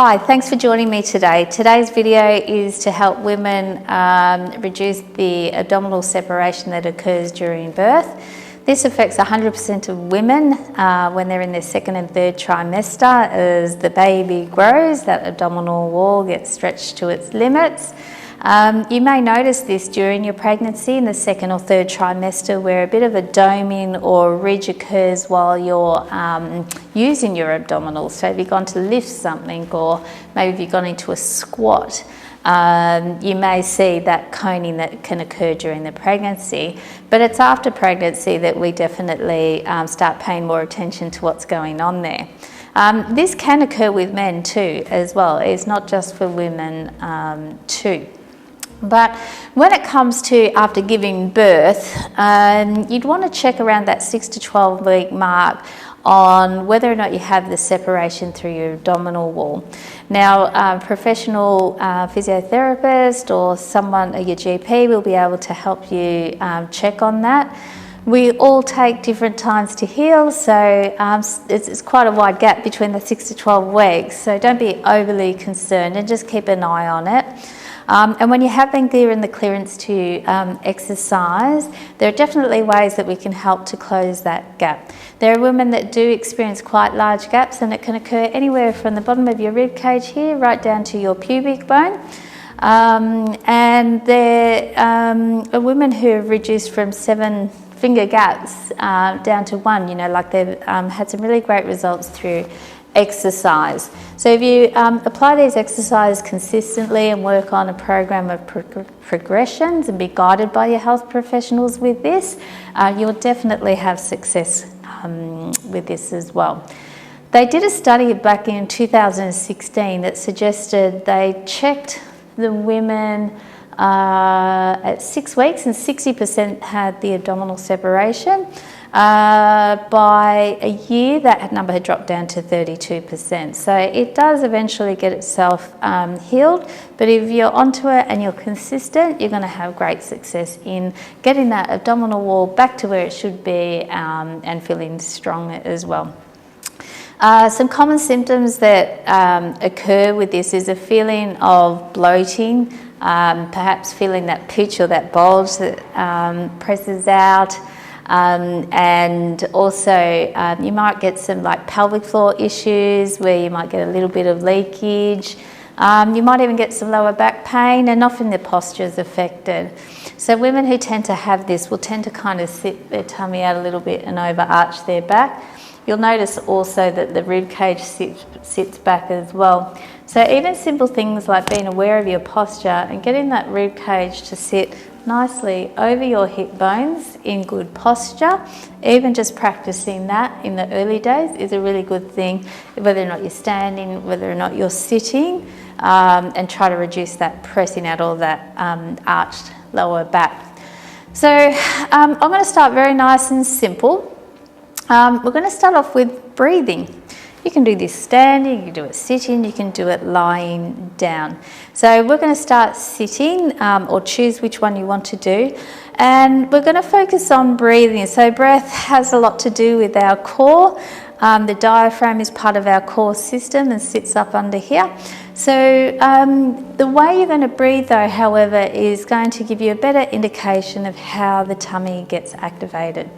Hi, thanks for joining me today. Today's video is to help women reduce the abdominal separation that occurs during birth. This affects 100% of women when they're in their second and third trimester. As the baby grows, that abdominal wall gets stretched to its limits. You may notice this during your pregnancy in the second or third trimester, where a bit of a doming or ridge occurs while you're using your abdominals. So if you've gone to lift something, or maybe if you've gone into a squat, you may see that coning that can occur during the pregnancy. But it's after pregnancy that we definitely start paying more attention to what's going on there. This can occur with men too as well. It's not just for women too. But when it comes to after giving birth, you'd want to check around that 6 to 12 week mark on whether or not you have the separation through your abdominal wall. Now, professional physiotherapist or someone, your GP, will be able to help you check on that. We all take different times to heal, so it's quite a wide gap between the 6 to 12 weeks, so don't be overly concerned and just keep an eye on it. And when you have been given the clearance to exercise, there are definitely ways that we can help to close that gap. There are women that do experience quite large gaps, and it can occur anywhere from the bottom of your rib cage here right down to your pubic bone. And there are women who have reduced from 7 finger gaps down to 1, you know, like they've had some really great results through exercise. So if you apply these exercises consistently and work on a program of progressions and be guided by your health professionals with this, you'll definitely have success with this as well. They did a study back in 2016 that suggested they checked the women at 6 weeks, and 60% had the abdominal separation. By a year, that number had dropped down to 32%. So it does eventually get itself healed, but if you're onto it and you're consistent, you're going to have great success in getting that abdominal wall back to where it should be and feeling strong as well. Some common symptoms that occur with this is a feeling of bloating, perhaps feeling that pooch or that bulge that presses out. And also you might get some like pelvic floor issues where you might get a little bit of leakage. You might even get some lower back pain, and often the posture is affected. So women who tend to have this will tend to kind of sit their tummy out a little bit and overarch their back. You'll notice also that the rib cage sits back as well. So even simple things like being aware of your posture and getting that rib cage to sit nicely over your hip bones in good posture, even just practicing that in the early days is a really good thing, whether or not you're standing, whether or not you're sitting, and try to reduce that pressing out all that arched lower back. So I'm going to start very nice and simple. We're going to start off with breathing. You can do this standing, you can do it sitting, you can do it lying down. So we're going to start sitting, or choose which one you want to do. And we're going to focus on breathing. So breath has a lot to do with our core. The diaphragm is part of our core system and sits up under here. So the way you're going to breathe though, however, is going to give you a better indication of how the tummy gets activated.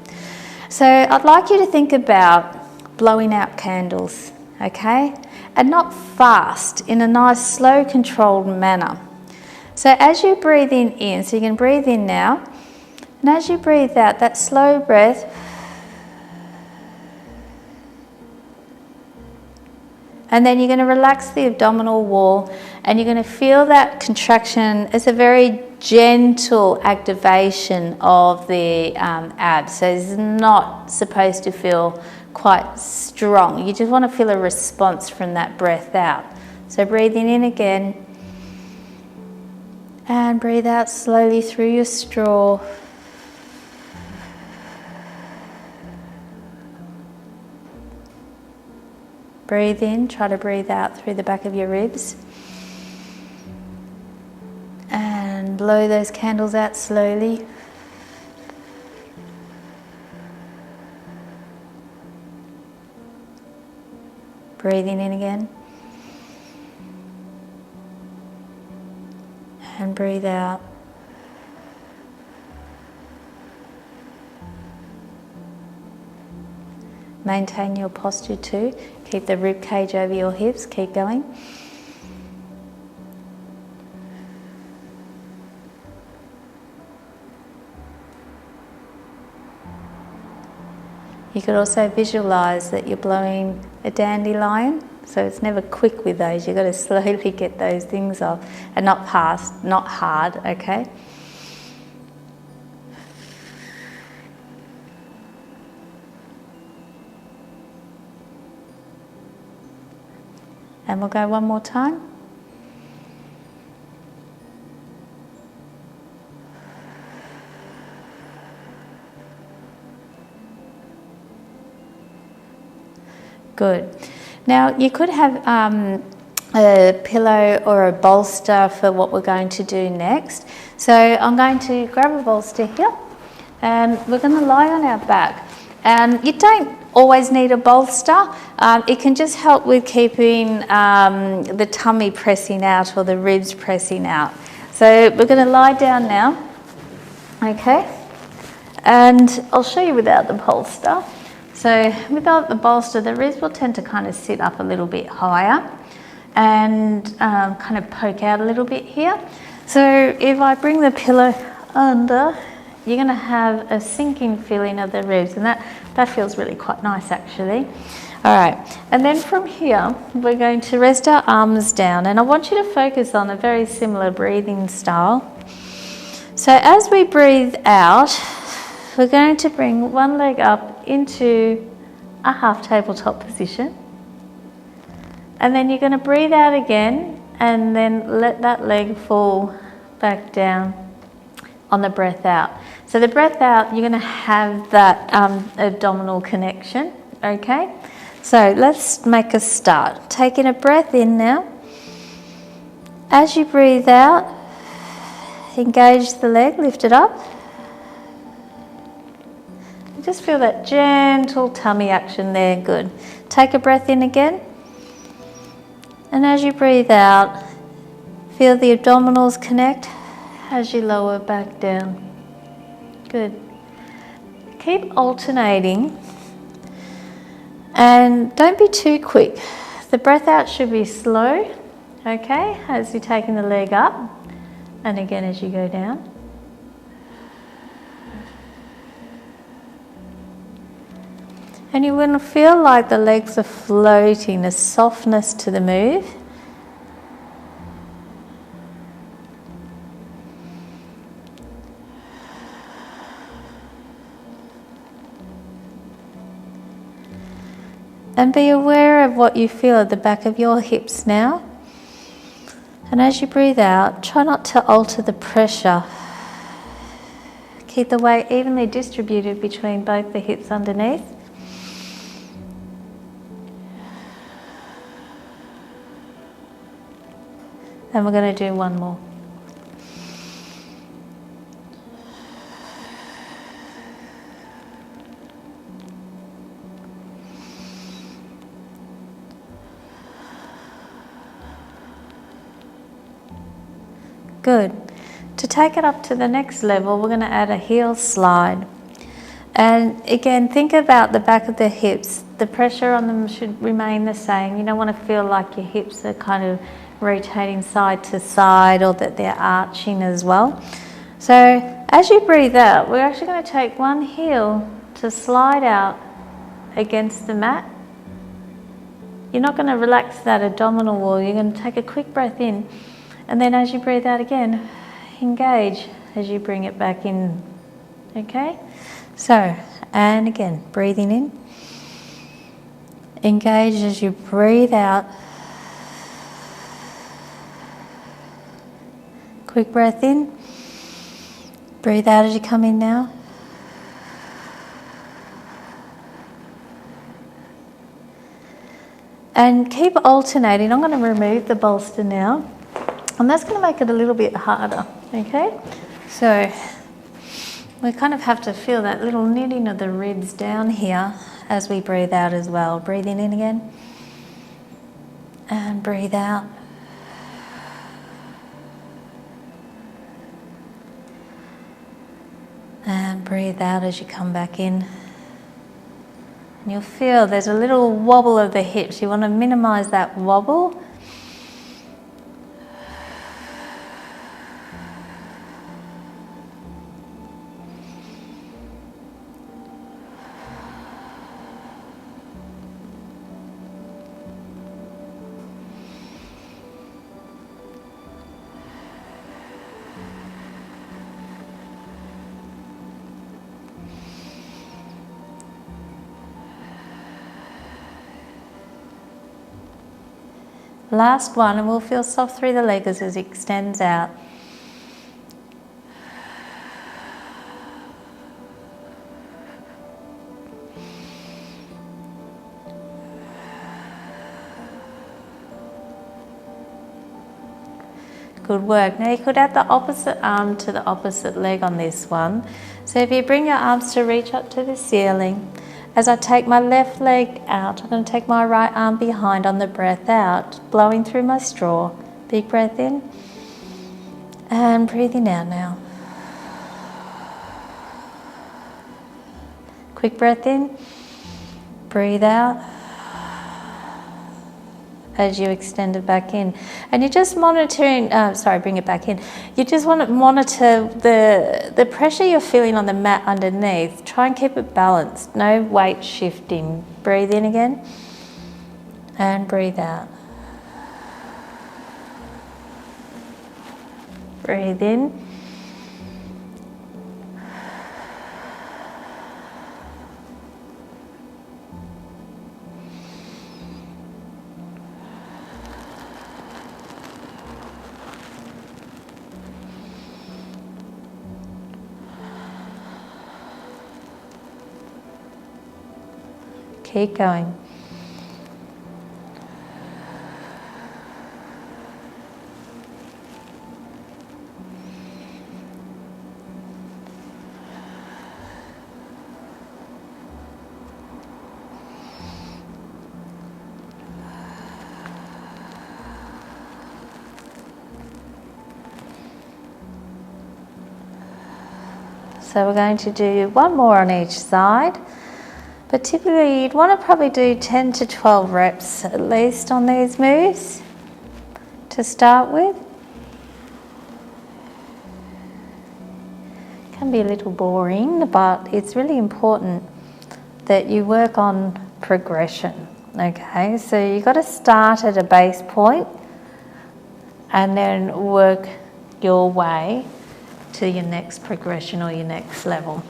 So I'd like you to think about blowing out candles, okay? And not fast, in a nice, slow, controlled manner. So as you're breathing in, so you can breathe in now, and as you breathe out, that slow breath, and then you're going to relax the abdominal wall, and you're going to feel that contraction as a very gentle activation of the abs. So it's not supposed to feel quite strong. You just want to feel a response from that breath out. So breathing in again, and breathe out slowly through your straw. Breathe in, try to breathe out through the back of your ribs. And blow those candles out slowly. Breathing in again. and breathe out. Maintain your posture too. Keep the rib cage over your hips. Keep going. You could also visualize that you're blowing a dandelion, so it's never quick with those. You've got to slowly get those things off, and not fast, not hard, okay? And we'll go one more time. Good. Now you could have a pillow or a bolster for what we're going to do next. So I'm going to grab a bolster here and we're going to lie on our back. And you don't always need a bolster. It can just help with keeping the tummy pressing out or the ribs pressing out. So we're going to lie down now, okay? And I'll show you without the bolster. So without the bolster, the ribs will tend to kind of sit up a little bit higher and kind of poke out a little bit here. So if I bring the pillow under, you're going to have a sinking feeling of the ribs, and that feels really quite nice actually. All right, and then from here, we're going to rest our arms down, and I want you to focus on a very similar breathing style. So as we breathe out, we're going to bring one leg up into a half tabletop position. And then you're going to breathe out again and then let that leg fall back down on the breath out. So the breath out, you're going to have that abdominal connection, okay? So let's make a start. Taking a breath in now. As you breathe out, engage the leg, lift it up. Just feel that gentle tummy action there, good. Take a breath in again. And as you breathe out, feel the abdominals connect as you lower back down. Good. Keep alternating and don't be too quick. The breath out should be slow, okay, as you're taking the leg up and again as you go down. And you're going to feel like the legs are floating, a softness to the move. And be aware of what you feel at the back of your hips now. And as you breathe out, try not to alter the pressure. Keep the weight evenly distributed between both the hips underneath. And we're going to do one more. Good. To take it up to the next level, we're going to add a heel slide. And again, think about the back of the hips. The pressure on them should remain the same. You don't want to feel like your hips are kind of rotating side to side or that they're arching as well. So as you breathe out, we're actually going to take one heel to slide out against the mat. You're not going to relax that abdominal wall. You're going to take a quick breath in, and then as you breathe out again, engage as you bring it back in. Okay? So, and again, breathing in. Engage as you breathe out. Quick breath in. Breathe out as you come in now. And keep alternating. I'm going to remove the bolster now. And that's going to make it a little bit harder. Okay? So we kind of have to feel that little knitting of the ribs down here as we breathe out as well. Breathing in again. And breathe out. And breathe out as you come back in. And you'll feel there's a little wobble of the hips. You want to minimize that wobble. Last one, and we'll feel soft through the leg as it extends out. Good work. Now you could add the opposite arm to the opposite leg on this one. So if you bring your arms to reach up to the ceiling, as I take my left leg out, I'm going to take my right arm behind on the breath out, blowing through my straw. Big breath in and breathing out now. Quick breath in, breathe out as you extend it back in. And you're just monitoring, bring it back in. You just want to monitor the pressure you're feeling on the mat underneath. Try and keep it balanced, no weight shifting. Breathe in again and breathe out. Breathe in. Keep going. So we're going to do one more on each side. But typically you'd want to probably do 10 to 12 reps at least on these moves to start with. It can be a little boring, but it's really important that you work on progression. Okay, so you've got to start at a base point and then work your way to your next progression or your next level.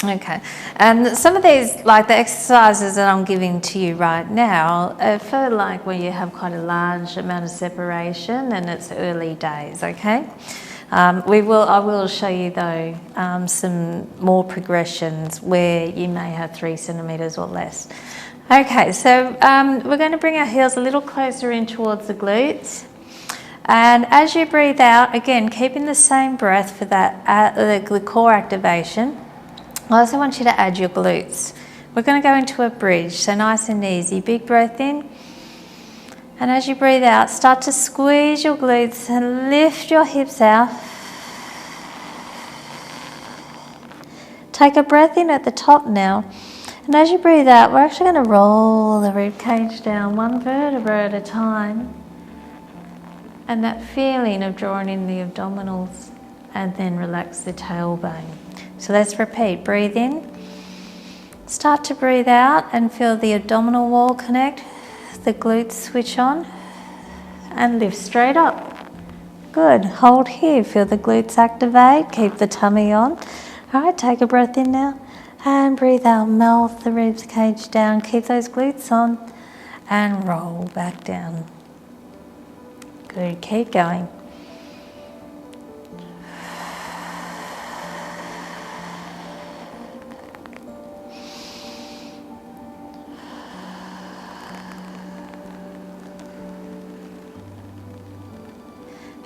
Okay, and some of these, like the exercises that I'm giving to you right now, are for like where you have quite a large amount of separation and it's early days, okay? I will show you though some more progressions where you may have 3 centimetres or less. Okay, so we're going to bring our heels a little closer in towards the glutes. And as you breathe out, again, keeping the same breath for that the core activation, I also want you to add your glutes. We're going to go into a bridge, so nice and easy. Big breath in. And as you breathe out, start to squeeze your glutes and lift your hips out. Take a breath in at the top now. And as you breathe out, we're actually going to roll the rib cage down one vertebra at a time. And that feeling of drawing in the abdominals and then relax the tailbone. So let's repeat. Breathe in. Start to breathe out and feel the abdominal wall connect. The glutes switch on and lift straight up. Good. Hold here. Feel the glutes activate. Keep the tummy on. All right, take a breath in now and breathe out. Melt the ribs cage down. Keep those glutes on and roll back down. Good. Keep going.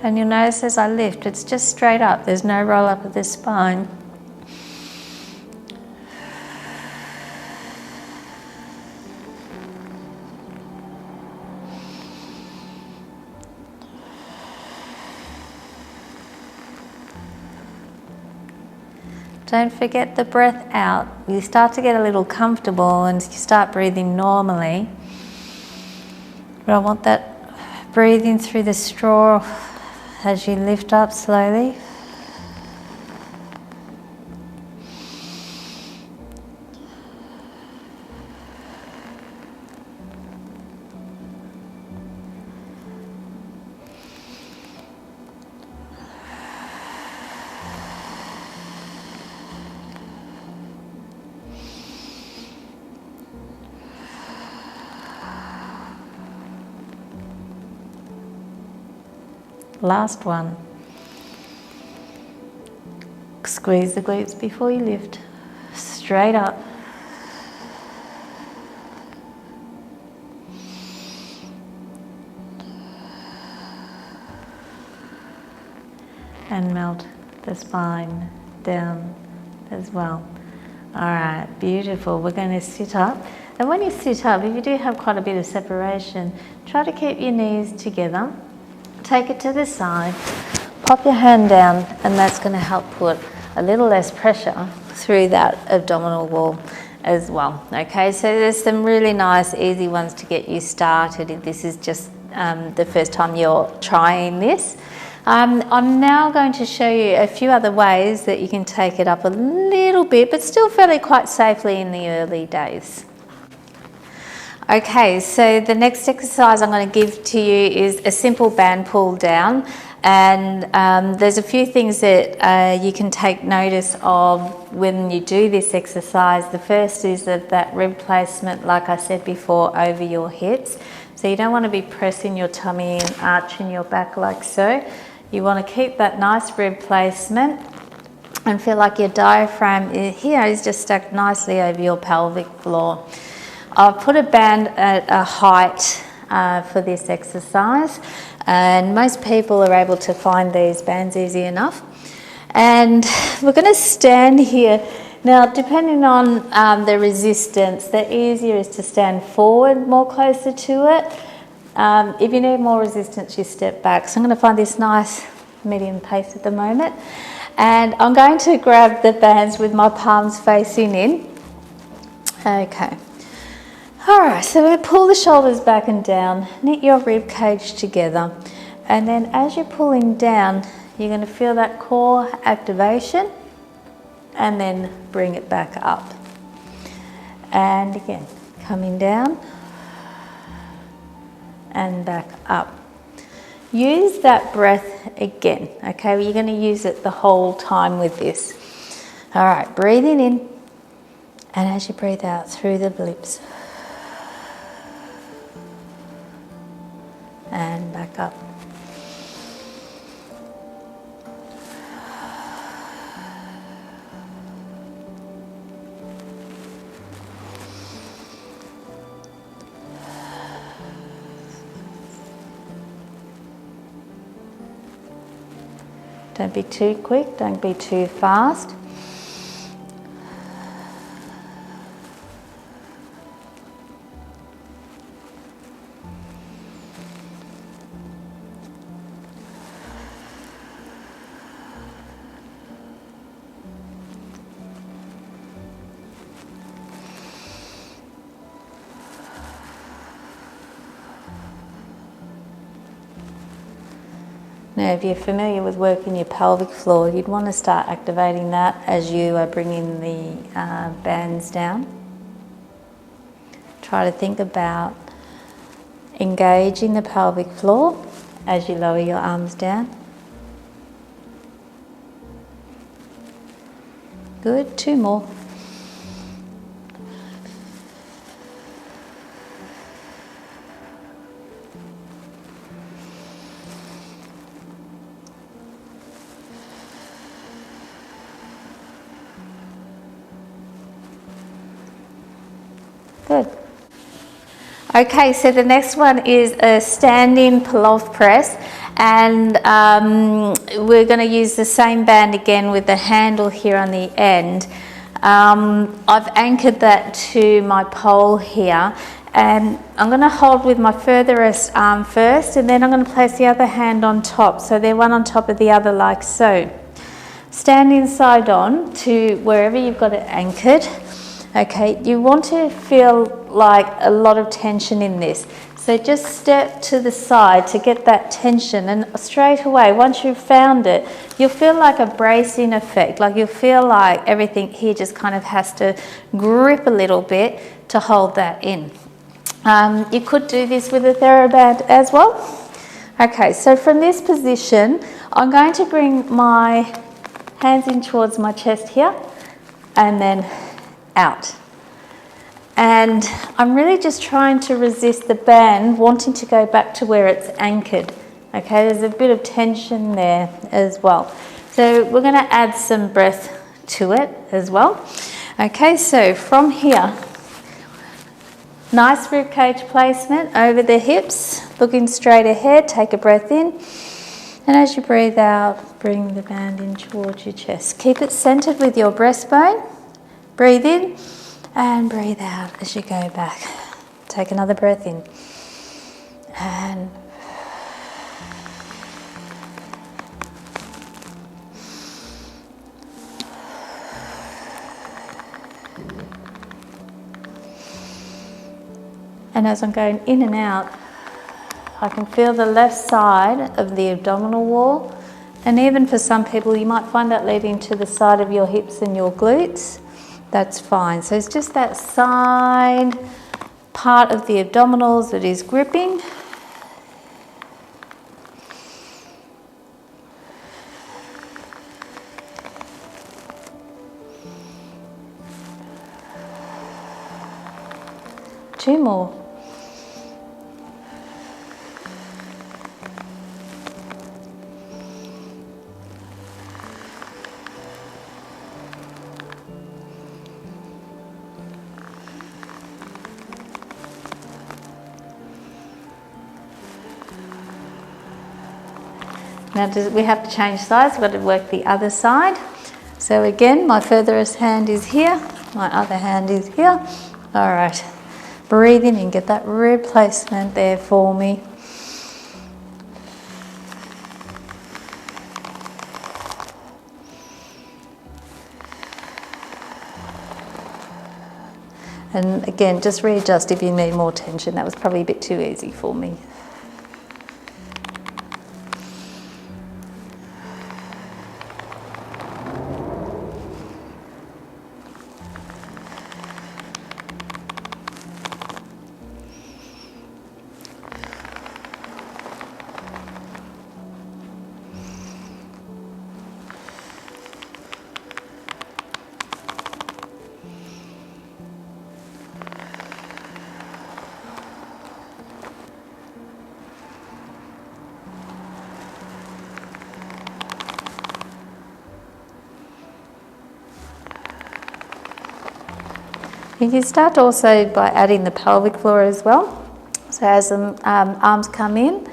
And you'll notice as I lift, it's just straight up. There's no roll up of the spine. Don't forget the breath out. You start to get a little comfortable and you start breathing normally. But I want that breathing through the straw as you lift up slowly. Last one. Squeeze the glutes before you lift. Straight up. And melt the spine down as well. All right, beautiful. We're going to sit up. And when you sit up, if you do have quite a bit of separation, try to keep your knees together. Take it to the side, pop your hand down, and that's going to help put a little less pressure through that abdominal wall as well. Okay, so there's some really nice, easy ones to get you started if this is just the first time you're trying this. I'm now going to show you a few other ways that you can take it up a little bit, but still fairly quite safely in the early days. Okay, so the next exercise I'm going to give to you is a simple band pull down, and there's a few things that you can take notice of when you do this exercise. The first is that rib placement, like I said before, over your hips. So you don't want to be pressing your tummy and arching your back like so. You want to keep that nice rib placement and feel like your diaphragm here is just stacked nicely over your pelvic floor. I've put a band at a height for this exercise, and most people are able to find these bands easy enough. And we're going to stand here. Now, depending on the resistance, the easier is to stand forward more closer to it. If you need more resistance, you step back. So I'm going to find this nice medium pace at the moment. And I'm going to grab the bands with my palms facing in. Okay. All right, so we're going to pull the shoulders back and down, knit your rib cage together, and then as you're pulling down, you're going to feel that core activation, and then bring it back up. And again, coming down and back up. Use that breath again, okay? You're going to use it the whole time with this. All right, breathing in, and as you breathe out through the lips. And back up. Don't be too quick, don't be too fast. Now, if you're familiar with working your pelvic floor, you'd want to start activating that as you are bringing the bands down. Try to think about engaging the pelvic floor as you lower your arms down. Good, 2 more. Good. Okay, so the next one is a standing pull-off press, and we're going to use the same band again with the handle here on the end. I've anchored that to my pole here, and I'm going to hold with my furthest arm first, and then I'm going to place the other hand on top, so they're one on top of the other like so. standing side on to wherever you've got it anchored. Okay, you want to feel like a lot of tension in this. So just step to the side to get that tension, and straight away, once you've found it, you'll feel like a bracing effect, like you'll feel like everything here just kind of has to grip a little bit to hold that in. You could do this with a TheraBand as well. Okay, so from this position, I'm going to bring my hands in towards my chest here, and then out. And I'm really just trying to resist the band wanting to go back to where it's anchored. Okay, there's a bit of tension there as well. So we're going to add some breath to it as well. Okay, so from here, nice rib cage placement over the hips, looking straight ahead, take a breath in. And as you breathe out, bring the band in towards your chest. Keep it centered with your breastbone. Breathe in. And breathe out as you go back. Take another breath in. And as I'm going in and out, I can feel the left side of the abdominal wall. And even for some people, you might find that leading to the side of your hips and your glutes. That's fine. So it's just that side part of the abdominals that is gripping. Two more. Now we have to change sides, we've got to work the other side. So again, my furthest hand is here, my other hand is here. All right, breathe in and get that rib placement there for me. And again, just readjust if you need more tension. That was probably a bit too easy for me. You can start also by adding the pelvic floor as well. So as the arms come in,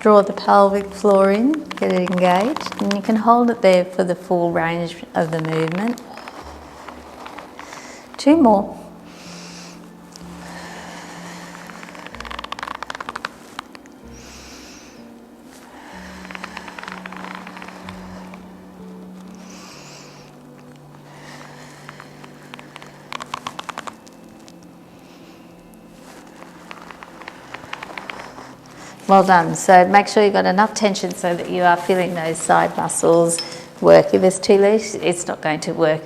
draw the pelvic floor in, get it engaged, and you can hold it there for the full range of the movement. Two more. Well done. So make sure you've got enough tension so that you are feeling those side muscles work. If it's too loose, it's not going to work.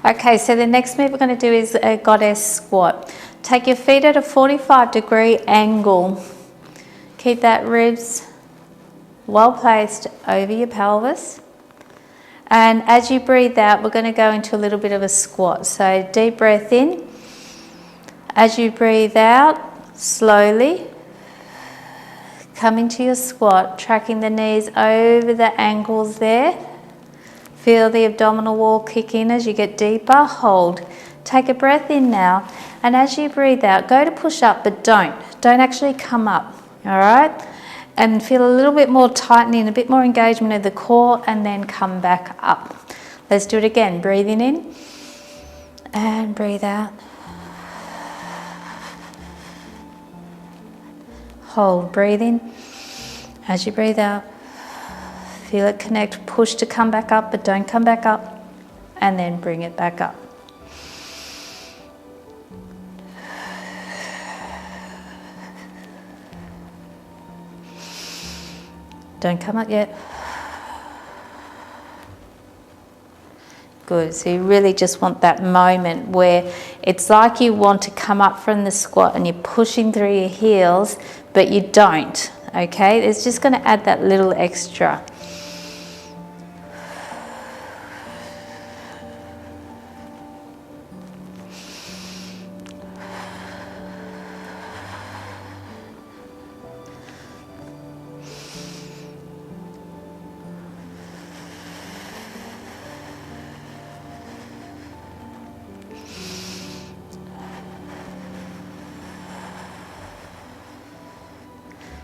Okay, so the next move we're going to do is a goddess squat. Take your feet at a 45-degree angle. Keep that ribs well placed over your pelvis. And as you breathe out, we're going to go into a little bit of a squat. So deep breath in. As you breathe out, slowly come into your squat, tracking the knees over the ankles there. Feel the abdominal wall kick in as you get deeper. Hold. Take a breath in now. And as you breathe out, go to push up, but don't actually come up. All right? And feel a little bit more tightening, a bit more engagement of the core, and then come back up. Let's do it again. Breathing in and breathe out. Hold, breathe in. As you breathe out, Feel it connect, push to come back up, but don't come back up, and then bring it back up. Don't come up yet. Good, so you really just want that moment where it's like you want to come up from the squat and you're pushing through your heels, but you don't, okay? It's just going to add that little extra.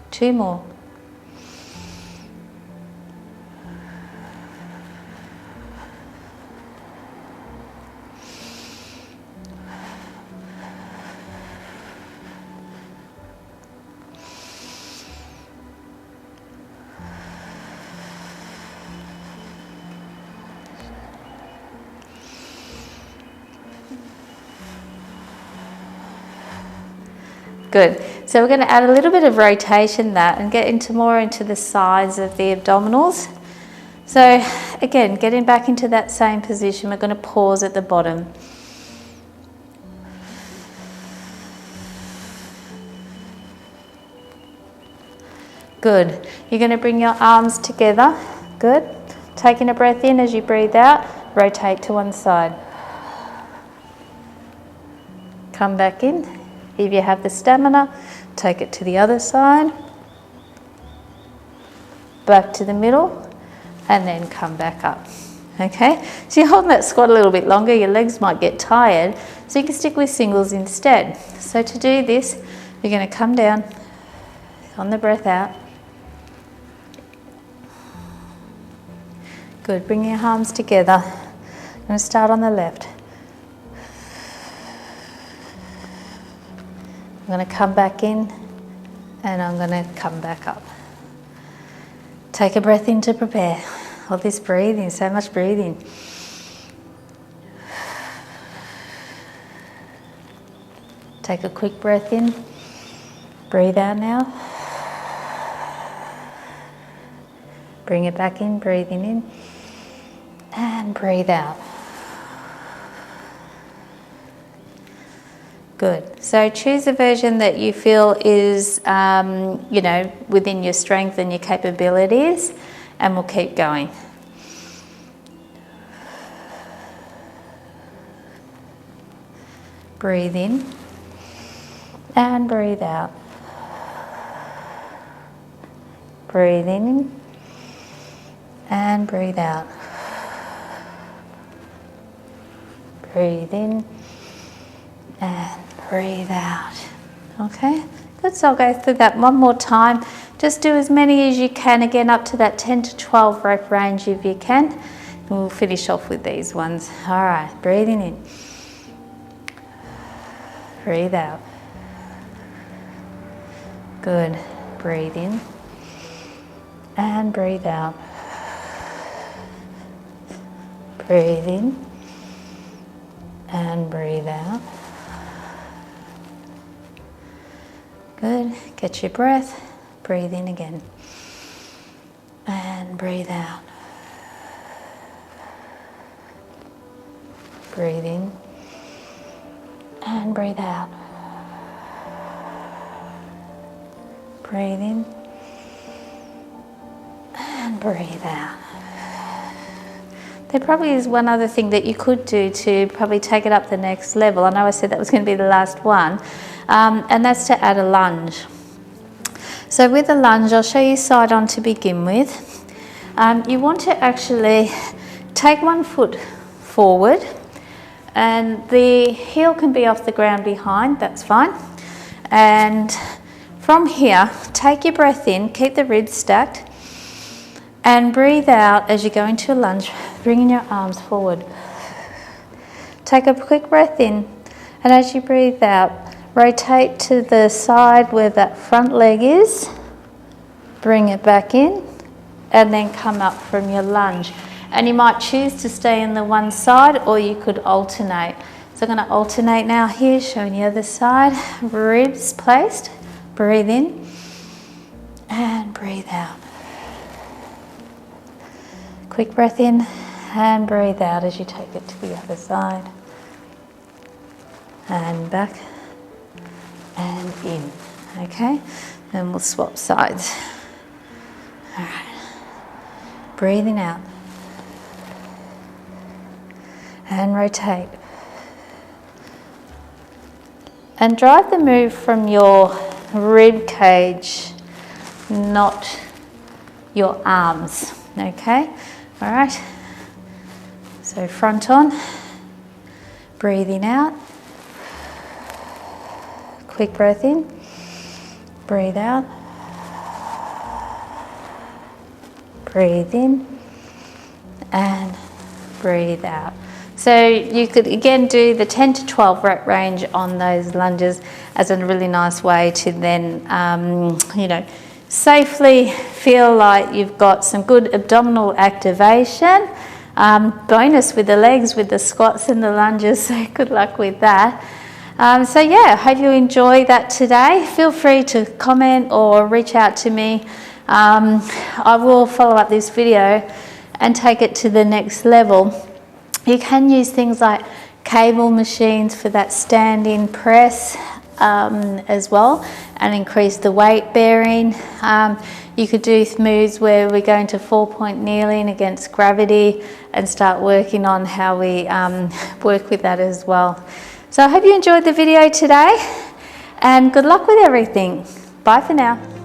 Two more. Good. So we're going to add a little bit of rotation that and get into more into the sides of the abdominals. So again, getting back into that same position, we're going to pause at the bottom. Good. You're going to bring your arms together. Good. Taking a breath in as you breathe out, rotate to one side. Come back in. If you have the stamina, take it to the other side, back to the middle, and then come back up. Okay, so you're holding that squat a little bit longer, your legs might get tired, so you can stick with singles instead. So to do this, you're going to come down on the breath out. Good, bring your arms together. I'm going to start on the left. I'm going to come back in and I'm going to come back up. Take a breath in to prepare. All this breathing, so much breathing. Take a quick breath in. Breathe out now. Bring it back in, breathing in. And breathe out. Good. So choose a version that you feel is, within your strength and your capabilities, and we'll keep going. Breathe in and breathe out. Breathe in and breathe out. Breathe in and breathe out. Okay, good. So I'll go through that one more time. Just do as many as you can, again up to that 10 to 12 rep range if you can. And we'll finish off with these ones. All right, breathing in. Breathe out. Good. Breathe in and breathe out. Breathe in and breathe out. Good. Get your breath. Breathe in again. And breathe out. Breathe in. And breathe out. Breathe in. And breathe out. There probably is one other thing that you could do to probably take it up the next level. I know I said that was going to be the last one. And that's to add a lunge. So with a lunge, I'll show you side on to begin with. You want to actually take one foot forward, and the heel can be off the ground behind, that's fine. And from here, take your breath in, keep the ribs stacked, and breathe out as you go into a lunge, bringing your arms forward. Take a quick breath in, and as you breathe out, rotate to the side where that front leg is. Bring it back in and then come up from your lunge. And you might choose to stay in the one side, or you could alternate. So I'm going to alternate now here, showing the other side. Ribs placed. Breathe in and breathe out. Quick breath in and breathe out as you take it to the other side. And back and in. Okay, then we'll swap sides. All right. Breathing out. And rotate. And drive the move from your rib cage, not your arms, okay? All right, so front on, breathing out, quick breath in, breathe out, breathe in, and breathe out. So you could again do the 10 to 12 rep range on those lunges as a really nice way to then, you know, safely feel like you've got some good abdominal activation. Bonus with the legs, with the squats and the lunges, so good luck with that. So yeah, hope you enjoy that today. Feel free to comment or reach out to me. I will follow up this video and take it to the next level. You can use things like cable machines for that standing press as well, and increase the weight bearing. You could do moves where we're going to 4-point kneeling against gravity and start working on how we work with that as well. So I hope you enjoyed the video today, and good luck with everything. Bye for now.